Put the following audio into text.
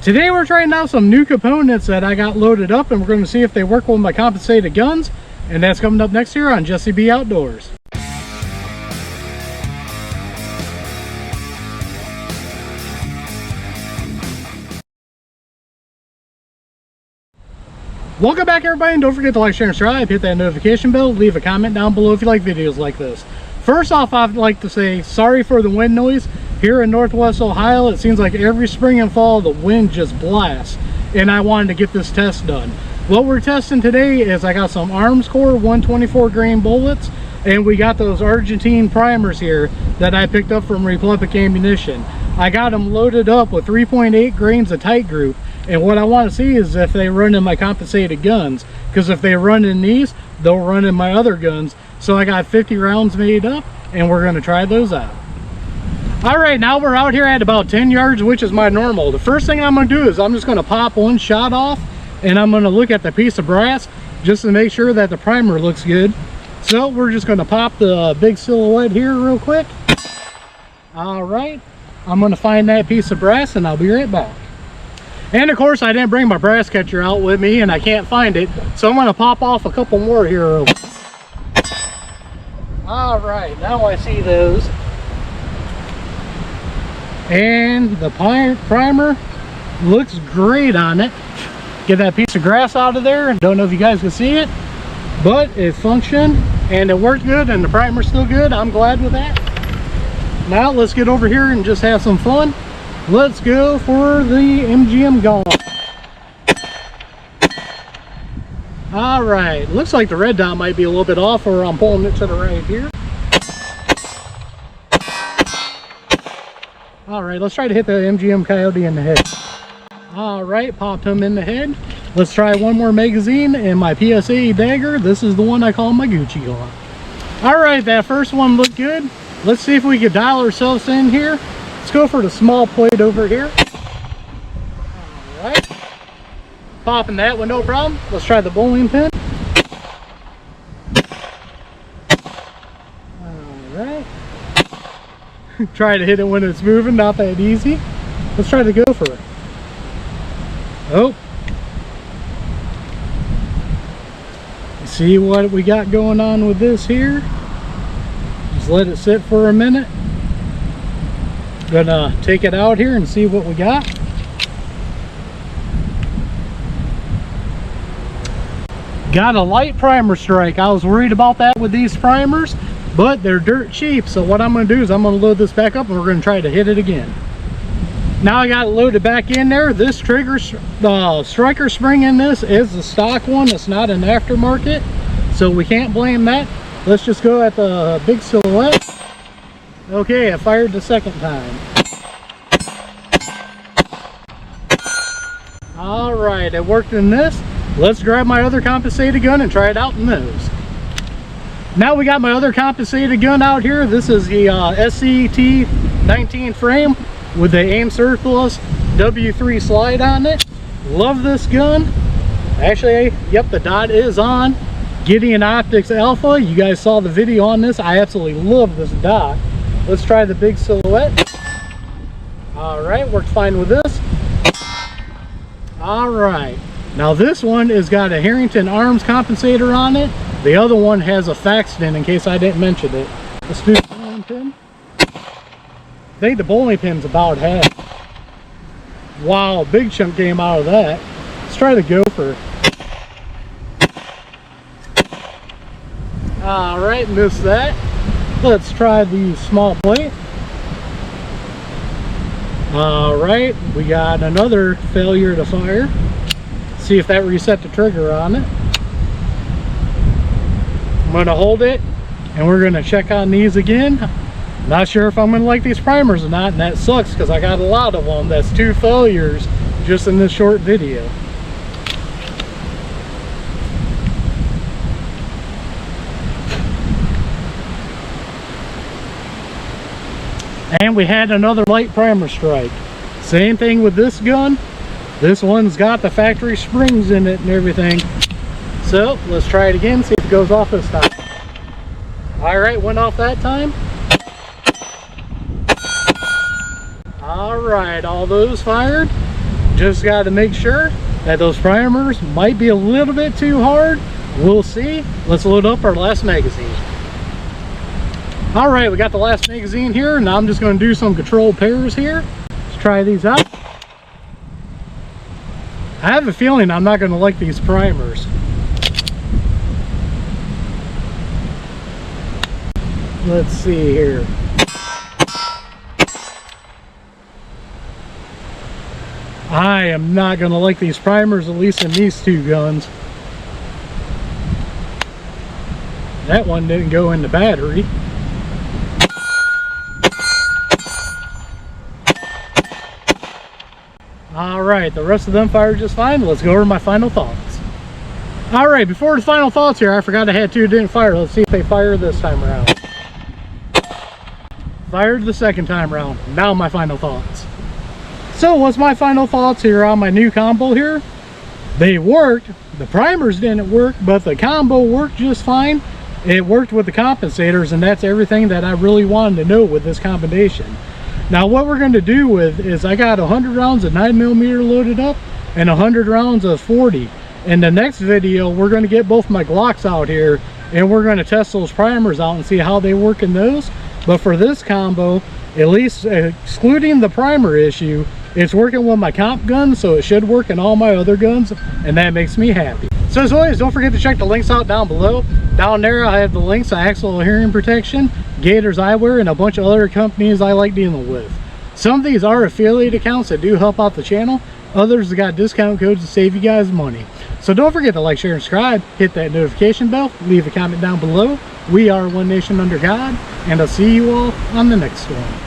Today we're trying out some new components that I got loaded up, and we're going to see if they work with my compensated guns, and that's coming up next here on Jesse B Outdoors. Welcome back everybody, and don't forget to like, share, and subscribe. Hit that notification bell. Leave a comment down below if you like videos like this. First off, I'd like to say sorry for the wind noise. Here in Northwest Ohio, it seems like every spring and fall the wind just blasts, and I wanted to get this test done. What we're testing today is I got some Armscor 124 grain bullets, and we got those Argentine primers here that I picked up from Republic Ammunition. I got them loaded up with 3.8 grains of tight group, and what I want to see is if they run in my compensated guns, because if they run in these, they'll run in my other guns. So I got 50 rounds made up, and we're going to try those out. All right, now we're out here at about 10 yards, which is my normal. The first thing I'm going to do is I'm just going to pop one shot off, and I'm going to look at the piece of brass just to make sure that the primer looks good. So we're just going to pop the big silhouette here real quick. All right, I'm going to find that piece of brass, and I'll be right back. And of course, I didn't bring my brass catcher out with me, and I can't find it, so I'm going to pop off a couple more here real quick. All right, now I see those. And the primer looks great on it. Get that piece of grass out of there. Don't know if you guys can see it, but it functioned and it worked good, and the primer's still good. I'm glad with that. Now let's get over here and just have some fun. Let's go for the MGM gun. All right, looks like the red dot might be a little bit off, or I'm pulling it to the right here. All right, let's try to hit the MGM Coyote in the head. All right, popped him in the head. Let's try one more magazine in my PSA Dagger. This is the one I call my Gucci gun. All right, that first one looked good. Let's see if we can dial ourselves in here. Let's go for the small plate over here. All right, popping that one, no problem. Let's try the bowling pin. All right. Try to hit it when it's moving, not that easy. Let's try the gopher. Oh. See what we got going on with this here. Just let it sit for a minute. Gonna take it out here and see what we got. Got a light primer strike. I was worried about that with these primers, but they're dirt cheap. So what I'm going to do is I'm going to load this back up, and we're going to try to hit it again. Now I got it loaded back in there. This trigger, the striker spring in this is the stock one. It's not an aftermarket, so we can't blame that. Let's just go at the big silhouette. Okay, I fired the second time. All right, it worked in this. Let's grab my other compensated gun and try it out in those. Now we got my other compensated gun out here. This is the SCT-19 frame with the AIM Surplus W3 slide on it. Love this gun. Actually, yep, the dot is on. Gideon Optics Alpha. You guys saw the video on this. I absolutely love this dot. Let's try the big silhouette. All right, worked fine with this. All right, now this one has got a Harrington Arms compensator on it. The other one has a Faxton, in case I didn't mention it. Let's do the bowling pin. I think the bowling pin's about half. Wow, a big chunk came out of that. Let's try the gopher. All right, missed that. Let's try the small plate. All right, we got another failure to fire. See if that reset the trigger on it. I'm going to hold it, and we're going to check on these again. Not sure if I'm going to like these primers or not, and that sucks because I got a lot of them. That's 2 failures just in this short video. And we had another light primer strike. Same thing with this gun. This one's got the factory springs in it and everything. So let's try it again, see if it goes off this time. All right, went off that time. All right, all those fired. Just got to make sure that those primers might be a little bit too hard. We'll see. Let's load up our last magazine. All right, we got the last magazine here. Now I'm just going to do some controlled pairs here. Let's try these out. I have a feeling I'm not going to like these primers. Let's see here. I am not going to like these primers, at least in these two guns. That one didn't go in the battery. Alright, the rest of them fired just fine. Let's go over my final thoughts. Alright, before the final thoughts here, I forgot I had two that didn't fire. Let's see if they fire this time around. Fired the second time around. Now my final thoughts. So what's my final thoughts here on my new combo here? They worked. The primers didn't work, but the combo worked just fine. It worked with the compensators, and that's everything that I really wanted to know with this combination. Now what we're going to do with is I got 100 rounds of 9mm loaded up and 100 rounds of 40. In the next video, we're going to get both my Glocks out here and we're going to test those primers out and see how they work in those. But for this combo, at least excluding the primer issue, it's working with my comp gun, so it should work in all my other guns, and that makes me happy. So as always, don't forget to check the links out down below. Down there I have the links to Axle Hearing Protection, Gators Eyewear, and a bunch of other companies I like dealing with. Some of these are affiliate accounts that do help out the channel. Others have got discount codes to save you guys money. So don't forget to like, share, and subscribe. Hit that notification bell. Leave a comment down below. We are One Nation Under God, and I'll see you all on the next one.